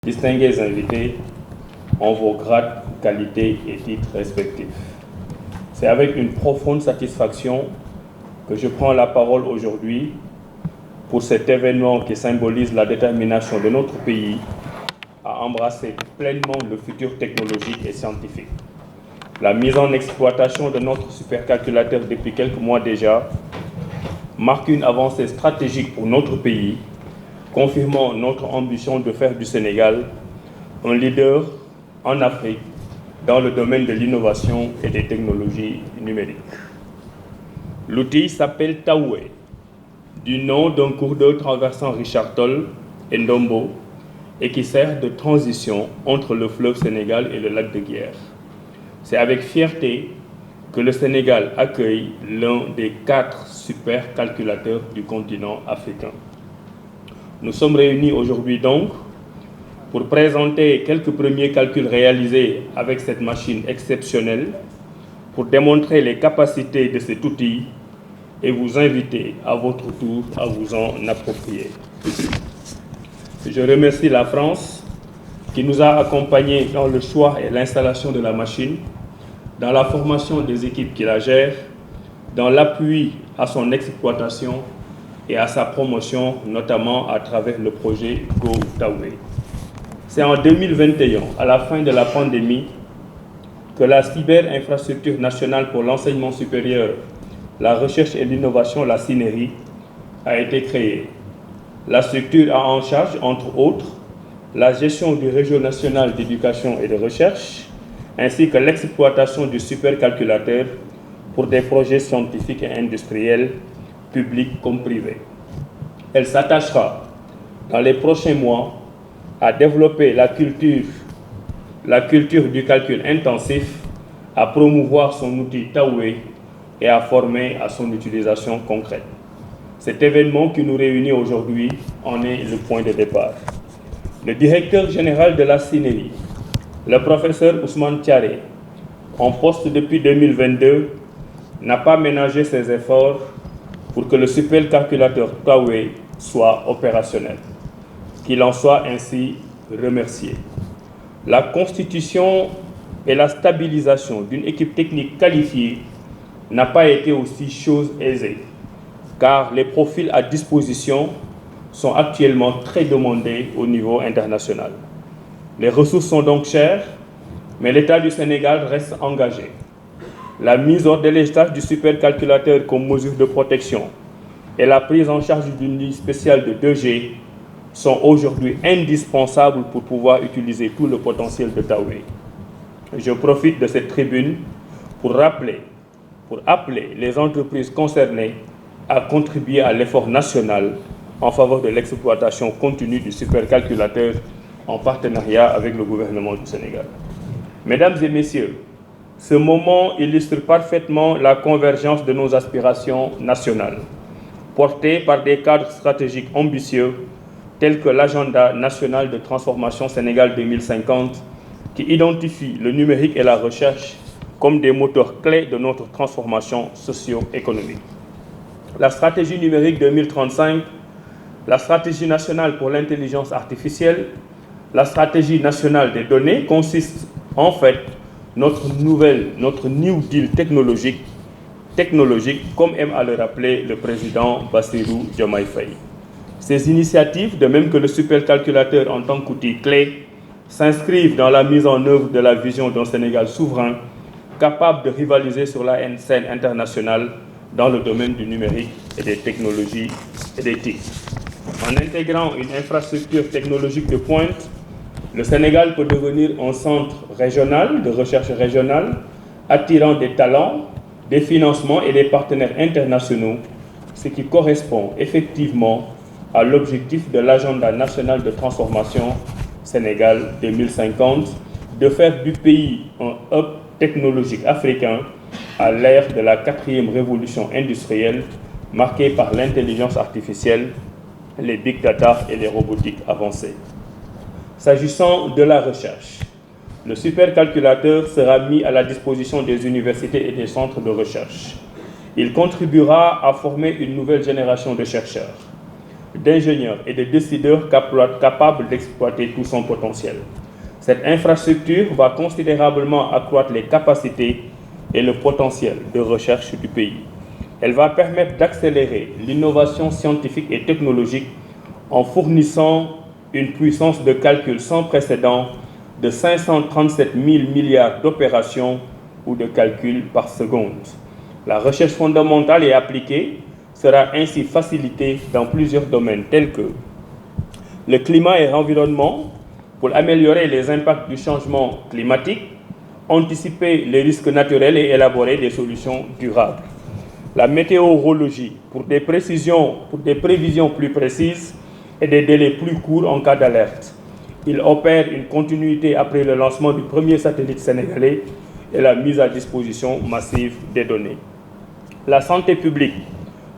distingués invités, en vos grades, qualités et titres respectifs. C'est avec une profonde satisfaction que je prends la parole aujourd'hui pour cet événement qui symbolise la détermination de notre pays à embrasser pleinement le futur technologique et scientifique. La mise en exploitation de notre supercalculateur depuis quelques mois déjà marque une avancée stratégique pour notre pays, confirmant notre ambition de faire du Sénégal un leader en Afrique dans le domaine de l'innovation et des technologies numériques. L'outil s'appelle Taoué, du nom d'un cours d'eau traversant Richard Toll et Ndombo et qui sert de transition entre le fleuve Sénégal et le lac de Guiers. C'est avec fierté que le Sénégal accueille l'un des 4 supercalculateurs du continent africain. Nous sommes réunis aujourd'hui donc pour présenter quelques premiers calculs réalisés avec cette machine exceptionnelle, pour démontrer les capacités de cet outil et vous inviter à votre tour à vous en approprier. Je remercie la France qui nous a accompagnés dans le choix et l'installation de la machine, dans la formation des équipes qui la gèrent, dans l'appui à son exploitation et à sa promotion, notamment à travers le projet Go Taoué. C'est en 2021, à la fin de la pandémie, que la Cyberinfrastructure nationale pour l'enseignement supérieur, la recherche et l'innovation, la CINERI, a été créée. La structure a en charge, entre autres, la gestion du réseau national d'éducation et de recherche, ainsi que l'exploitation du supercalculateur pour des projets scientifiques et industriels, publics comme privés. Elle s'attachera, dans les prochains mois, à développer la culture du calcul intensif, à promouvoir son outil Taoué et à former à son utilisation concrète. Cet événement qui nous réunit aujourd'hui en est le point de départ. Le directeur général de la CINERI, le professeur Ousmane Thiaré, en poste depuis 2022, n'a pas ménagé ses efforts pour que le supercalculateur Taoué soit opérationnel. Qu'il en soit ainsi remercié. La constitution et la stabilisation d'une équipe technique qualifiée n'a pas été aussi chose aisée, car les profils à disposition sont actuellement très demandés au niveau international. Les ressources sont donc chères, mais l'État du Sénégal reste engagé. La mise hors délestage du supercalculateur comme mesure de protection et la prise en charge d'une ligne spéciale de 2G sont aujourd'hui indispensables pour pouvoir utiliser tout le potentiel de Taoué. Je profite de cette tribune pour appeler les entreprises concernées à contribuer à l'effort national en faveur de l'exploitation continue du supercalculateur en partenariat avec le gouvernement du Sénégal. Mesdames et messieurs, ce moment illustre parfaitement la convergence de nos aspirations nationales, portées par des cadres stratégiques ambitieux tels que l'agenda national de transformation Sénégal 2050, qui identifie le numérique et la recherche comme des moteurs clés de notre transformation socio-économique. La stratégie numérique 2035, la stratégie nationale pour l'intelligence artificielle, la stratégie nationale des données consiste en fait notre New Deal technologique, comme aime à le rappeler le président Bassirou Diomaye Faye. Ces initiatives, de même que le supercalculateur en tant qu'outil clé, s'inscrivent dans la mise en œuvre de la vision d'un Sénégal souverain, capable de rivaliser sur la scène internationale dans le domaine du numérique et des technologies et des TIC. En intégrant une infrastructure technologique de pointe, le Sénégal peut devenir un centre régional de recherche régionale, attirant des talents, des financements et des partenaires internationaux, ce qui correspond effectivement à l'objectif de l'agenda national de transformation Sénégal 2050, de faire du pays un hub technologique africain à l'ère de la 4e révolution industrielle, marquée par l'intelligence artificielle, les big data et les robotiques avancées. S'agissant de la recherche, le supercalculateur sera mis à la disposition des universités et des centres de recherche. Il contribuera à former une nouvelle génération de chercheurs. d'ingénieurs et de décideurs capables d'exploiter tout son potentiel. Cette infrastructure va considérablement accroître les capacités et le potentiel de recherche du pays. Elle va permettre d'accélérer l'innovation scientifique et technologique en fournissant une puissance de calcul sans précédent de 537 000 milliards d'opérations ou de calculs par seconde. La recherche fondamentale et appliquée sera ainsi facilitée dans plusieurs domaines tels que le climat et l'environnement pour améliorer les impacts du changement climatique, anticiper les risques naturels et élaborer des solutions durables. La météorologie pour des prévisions plus précises et des délais plus courts en cas d'alerte. Il opère une continuité après le lancement du premier satellite sénégalais et la mise à disposition massive des données. La santé publique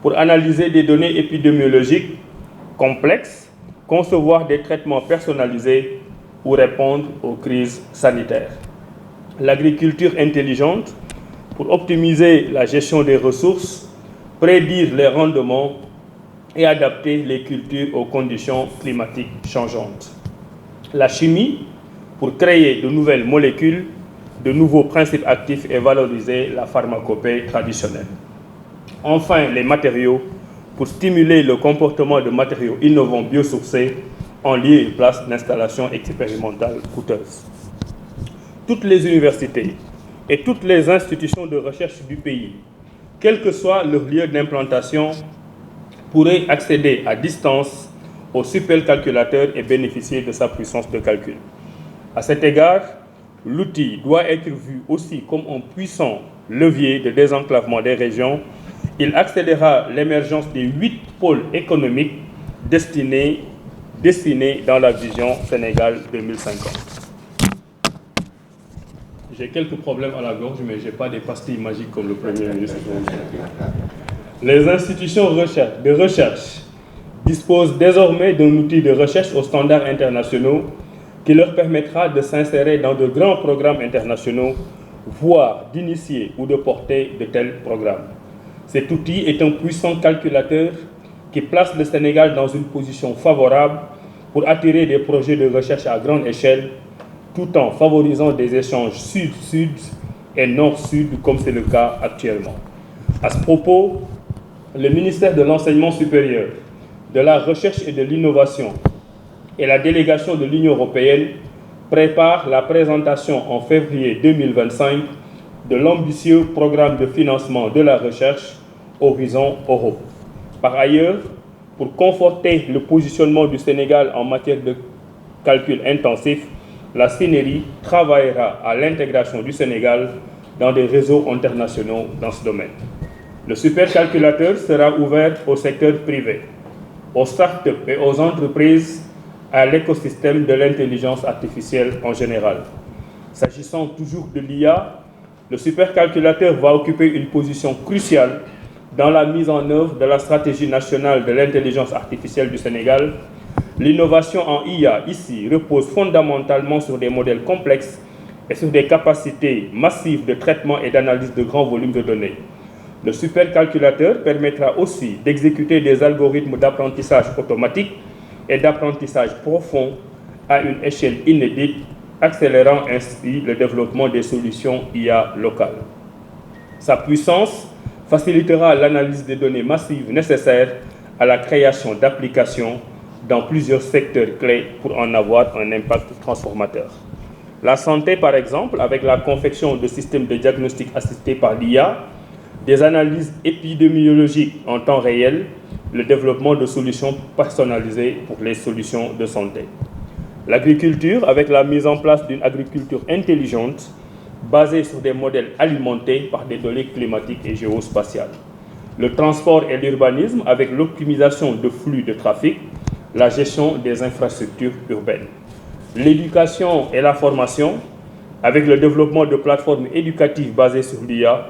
pour analyser des données épidémiologiques complexes, concevoir des traitements personnalisés ou répondre aux crises sanitaires. L'agriculture intelligente pour optimiser la gestion des ressources, prédire les rendements et adapter les cultures aux conditions climatiques changeantes. La chimie pour créer de nouvelles molécules, de nouveaux principes actifs et valoriser la pharmacopée traditionnelle. Enfin, les matériaux pour stimuler le comportement de matériaux innovants biosourcés en lieu et place d'installations expérimentales coûteuses. Toutes les universités et toutes les institutions de recherche du pays, quel que soit leur lieu d'implantation, pourraient accéder à distance au supercalculateur et bénéficier de sa puissance de calcul. À cet égard, l'outil doit être vu aussi comme un puissant levier de désenclavement des régions. Il accélérera l'émergence des 8 pôles économiques destinés dans la vision Sénégal 2050. J'ai quelques problèmes à la gorge, mais je n'ai pas des pastilles magiques comme le Premier ministre. Les institutions de recherche disposent désormais d'un outil de recherche aux standards internationaux qui leur permettra de s'insérer dans de grands programmes internationaux, voire d'initier ou de porter de tels programmes. Cet outil est un puissant calculateur qui place le Sénégal dans une position favorable pour attirer des projets de recherche à grande échelle, tout en favorisant des échanges sud-sud et nord-sud, comme c'est le cas actuellement. À ce propos, le ministère de l'Enseignement supérieur, de la Recherche et de l'Innovation et la délégation de l'Union européenne préparent la présentation en février 2025 de l'ambitieux programme de financement de la recherche Horizon Europe. Par ailleurs, pour conforter le positionnement du Sénégal en matière de calcul intensif, la CNRI travaillera à l'intégration du Sénégal dans des réseaux internationaux dans ce domaine. Le supercalculateur sera ouvert au secteur privé, aux startups et aux entreprises, à l'écosystème de l'intelligence artificielle en général. S'agissant toujours de l'IA, le supercalculateur va occuper une position cruciale dans la mise en œuvre de la stratégie nationale de l'intelligence artificielle du Sénégal. L'innovation en IA ici repose fondamentalement sur des modèles complexes et sur des capacités massives de traitement et d'analyse de grands volumes de données. Le supercalculateur permettra aussi d'exécuter des algorithmes d'apprentissage automatique et d'apprentissage profond à une échelle inédite, accélérant ainsi le développement des solutions IA locales. Sa puissance facilitera l'analyse des données massives nécessaires à la création d'applications dans plusieurs secteurs clés pour en avoir un impact transformateur. La santé, par exemple, avec la confection de systèmes de diagnostic assistés par l'IA, des analyses épidémiologiques en temps réel, le développement de solutions personnalisées pour les solutions de santé. L'agriculture, avec la mise en place d'une agriculture intelligente, basée sur des modèles alimentés par des données climatiques et géospatiales. Le transport et l'urbanisme, avec l'optimisation de flux de trafic, la gestion des infrastructures urbaines. L'éducation et la formation, avec le développement de plateformes éducatives basées sur l'IA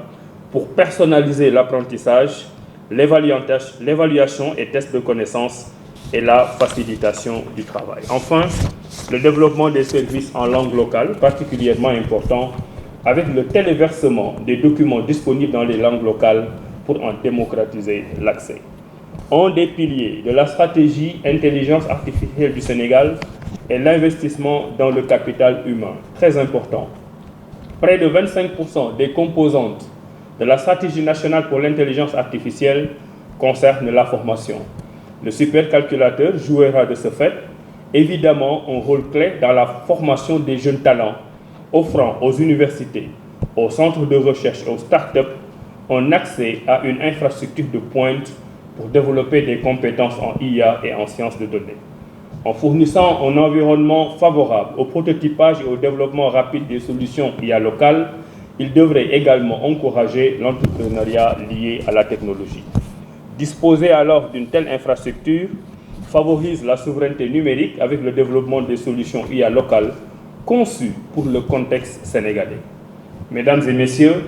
pour personnaliser l'apprentissage, l'évaluation et tests de connaissances et la facilitation du travail. Enfin, le développement des services en langue locale, particulièrement important, avec le téléversement des documents disponibles dans les langues locales pour en démocratiser l'accès. Un des piliers de la stratégie intelligence artificielle du Sénégal est l'investissement dans le capital humain, très important. Près de 25% des composantes de la stratégie nationale pour l'intelligence artificielle concernent la formation. Le supercalculateur jouera de ce fait évidemment un rôle clé dans la formation des jeunes talents, offrant aux universités, aux centres de recherche et aux startups un accès à une infrastructure de pointe pour développer des compétences en IA et en sciences de données. En fournissant un environnement favorable au prototypage et au développement rapide des solutions IA locales, il devrait également encourager l'entrepreneuriat lié à la technologie. Disposer alors d'une telle infrastructure favorise la souveraineté numérique avec le développement des solutions IA locales conçues pour le contexte sénégalais. Mesdames et messieurs,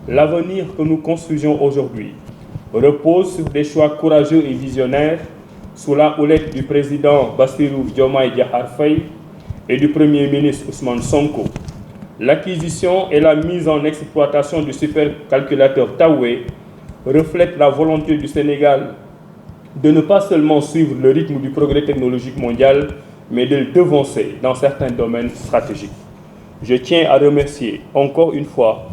l'avenir que nous construisons aujourd'hui repose sur des choix courageux et visionnaires sous la houlette du président Bassirou Diomaye Diakhar Faye et du Premier ministre Ousmane Sonko. L'acquisition et la mise en exploitation du supercalculateur Taoué reflètent la volonté du Sénégal de ne pas seulement suivre le rythme du progrès technologique mondial, mais de le devancer dans certains domaines stratégiques. Je tiens à remercier encore une fois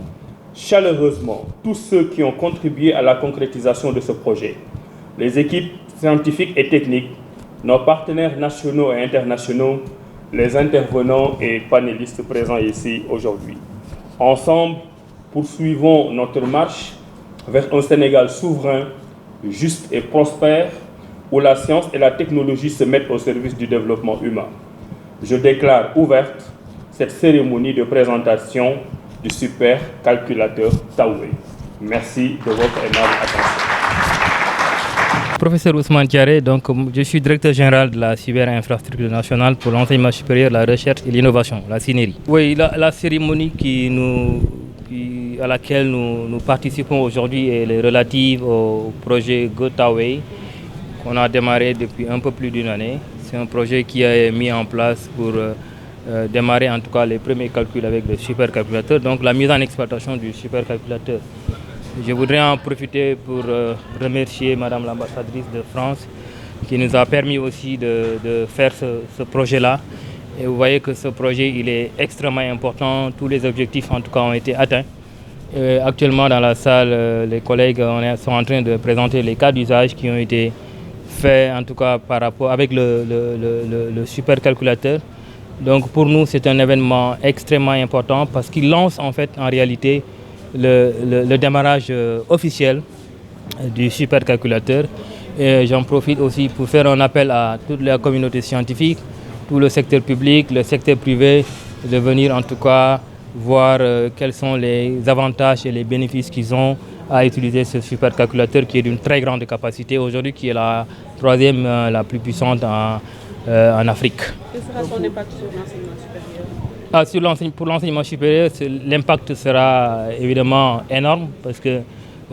chaleureusement tous ceux qui ont contribué à la concrétisation de ce projet, les équipes scientifiques et techniques, nos partenaires nationaux et internationaux, les intervenants et panélistes présents ici aujourd'hui. Ensemble, poursuivons notre marche vers un Sénégal souverain, juste et prospère, où la science et la technologie se mettent au service du développement humain. Je déclare ouverte cette cérémonie de présentation du supercalculateur Taoué. Merci de votre aimable attention. Professeur Ousmane Diaré, donc je suis directeur général de la Cyberinfrastructure nationale pour l'enseignement supérieur, la recherche et l'innovation, la CNRI. Oui, la cérémonie à laquelle nous participons aujourd'hui est relative au projet GoTaoué qu'on a démarré depuis un peu plus d'une année. C'est un projet qui a été mis en place pour démarrer en tout cas les premiers calculs avec le supercalculateur, donc la mise en exploitation du supercalculateur. Je voudrais en profiter pour remercier Madame l'ambassadrice de France qui nous a permis aussi de faire ce projet-là. Et vous voyez que ce projet il est extrêmement important, tous les objectifs en tout cas ont été atteints. Actuellement dans la salle, les collègues sont en train de présenter les cas d'usage qui ont été faits en tout cas par rapport avec le supercalculateur. Donc pour nous c'est un événement extrêmement important parce qu'il lance en fait en réalité le démarrage officiel du supercalculateur. Et j'en profite aussi pour faire un appel à toute la communauté scientifique, tout le secteur public, le secteur privé, de venir en tout cas voir quels sont les avantages et les bénéfices qu'ils ont à utiliser ce supercalculateur qui est d'une très grande capacité aujourd'hui, qui est la troisième la plus puissante en Afrique. Quel sera son impact sur l'enseignement supérieur? Pour l'enseignement supérieur, l'impact sera évidemment énorme parce qu'il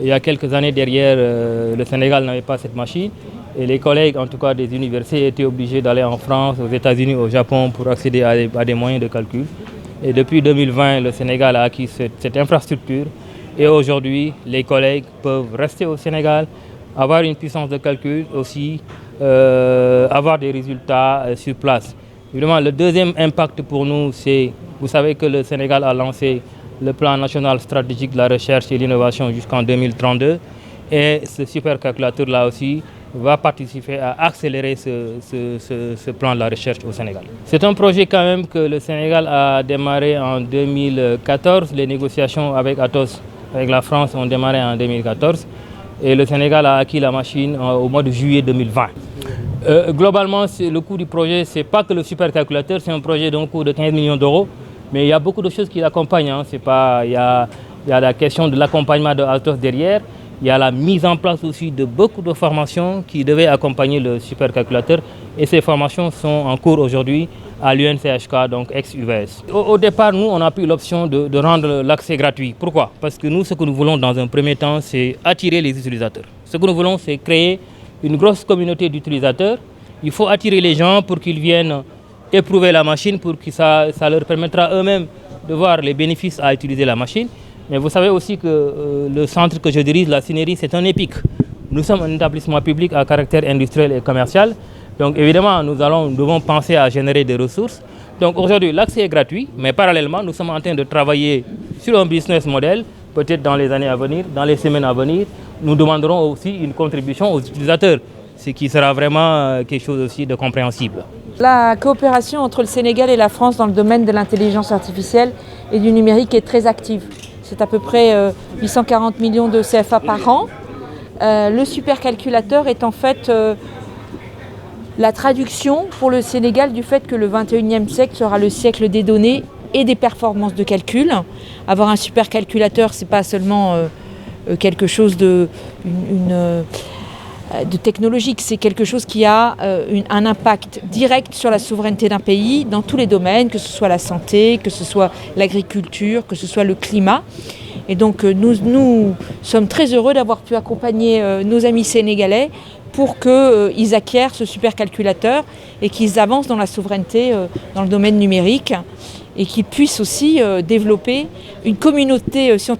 y a quelques années derrière, le Sénégal n'avait pas cette machine et les collègues en tout cas des universités étaient obligés d'aller en France, aux États-Unis, au Japon pour accéder à des moyens de calcul. Et depuis 2020, le Sénégal a acquis cette infrastructure et aujourd'hui, les collègues peuvent rester au Sénégal, avoir une puissance de calcul aussi, avoir des résultats sur place. Évidemment, le deuxième impact pour nous, c'est, vous savez que le Sénégal a lancé le plan national stratégique de la recherche et l'innovation jusqu'en 2032 et ce supercalculateur-là aussi va participer à accélérer ce plan de la recherche au Sénégal. C'est un projet quand même que le Sénégal a démarré en 2014. Les négociations avec Atos, avec la France, ont démarré en 2014. Et le Sénégal a acquis la machine au mois de juillet 2020. Globalement, le coût du projet, ce n'est pas que le supercalculateur, c'est un projet d'un coût de 15 millions d'euros. Mais il y a beaucoup de choses qui l'accompagnent. Il y a la question de l'accompagnement de Atos derrière. Il y a la mise en place aussi de beaucoup de formations qui devaient accompagner le supercalculateur. Et ces formations sont en cours aujourd'hui à l'UNCHK, donc ex-UVS. Au départ, nous, on a pris l'option de rendre l'accès gratuit. Pourquoi? Parce que nous, ce que nous voulons dans un premier temps, c'est attirer les utilisateurs. Ce que nous voulons, c'est créer une grosse communauté d'utilisateurs. Il faut attirer les gens pour qu'ils viennent éprouver la machine, pour que ça leur permettra eux-mêmes de voir les bénéfices à utiliser la machine. Mais vous savez aussi que le centre que je dirige, la CNRI, c'est un EPIC. Nous sommes un établissement public à caractère industriel et commercial. Donc évidemment, nous devons penser à générer des ressources. Donc aujourd'hui, l'accès est gratuit, mais parallèlement, nous sommes en train de travailler sur un business model, peut-être dans les années à venir, dans les semaines à venir. Nous demanderons aussi une contribution aux utilisateurs, ce qui sera vraiment quelque chose aussi de compréhensible. La coopération entre le Sénégal et la France dans le domaine de l'intelligence artificielle et du numérique est très active. C'est à peu près 840 millions de CFA par an. Le supercalculateur est en fait la traduction pour le Sénégal du fait que le 21e siècle sera le siècle des données et des performances de calcul. Avoir un supercalculateur, ce n'est pas seulement quelque chose de technologique, c'est quelque chose qui a un impact direct sur la souveraineté d'un pays dans tous les domaines, que ce soit la santé, que ce soit l'agriculture, que ce soit le climat. Et donc nous sommes très heureux d'avoir pu accompagner nos amis sénégalais pour qu'ils acquièrent ce supercalculateur et qu'ils avancent dans la souveraineté dans le domaine numérique et qu'ils puissent aussi développer une communauté scientifique